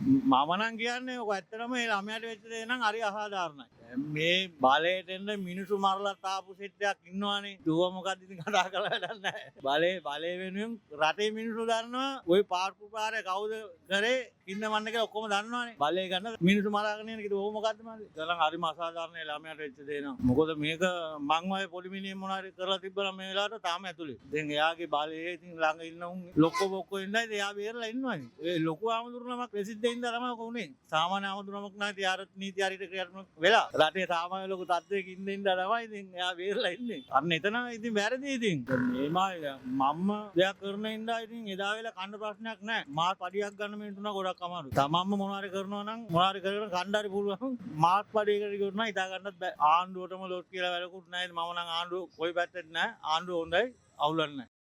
මම නම් කියන්නේ ඔක ඇත්තටම මේ ළමයාට වෙච්ච දේ නම් හරි අසාධාරණයි. මේ බලයට එන්න මිනිස්සු මරලා තාපු සෙට්ටයක් ඉන්නවනේ. දුව මොකක්ද ඉතින් කතා කරලා වැඩක් නැහැ. බලය වෙනුවෙන් රටේ මිනිස්සු දන්නවා ওই පාර්කු පාරේ කවුද කරේ ඉන්න මන්න කියලා ඔක්කොම දන්නවනේ. බලය ගන්න මිනිස්සු මරාගෙන යන කිව්ව ඕක මොකද්ද මන්ද? ගලන් හරිම අසාධාරණයි ළමයාට වෙච්ච දේ නම්. මොකද මේක මං වගේ පොඩි මිනිහෙක් මොනාරි කරලා තිබ්බනම් මේ වෙලාවට තාම ඇතුලේ. දැන් එයාගේ බලයේ ඉතින් ළඟ ඉන්න උන් ලොක්කෝ බොක්කෝ ඉන්නයි එයා බේරලා ඉන්නවනේ. ඒ ලොකු ආමතුරුනමක් ප්‍රසිද්ධ ඉඳලා තමයි ඔක උනේ. සාමාන්‍ය ආමතුරුනමක් නැති යාර නීති හරියට ක්‍රියාත්මක වෙලා රටේ සාමාන්‍ය ලොකු තත්ත්වයක ඉඳලා තමයි ඉතින් එයා බේරලා ඉන්නේ. අන්න එතන ඉතින් වැරදි ඉතින්. මේ මම්ම දෙයක් කරන ඉඳලා ඉතින් එදා වෙලා කන්න ප්‍රශ්නයක් නැහැ. මාත් පඩියක් ගන්න මේ තුන ගොඩක් අමාරුයි. තමන්ම මොනාරි කරනවා නම් මොනාරි කරගෙන කන්න හරි පුළුවන්. මාත් පඩියකට ගියොත් නම් හිතා ගන්නත් බෑ. ආණ්ඩුවටම ලොට් කියලා වැඩකුත් නැහැ. මම නම් ආණ්ඩුව කොයි පැත්තෙත් නැහැ. ආණ්ඩුව හොඳයි අවුලක් නැහැ.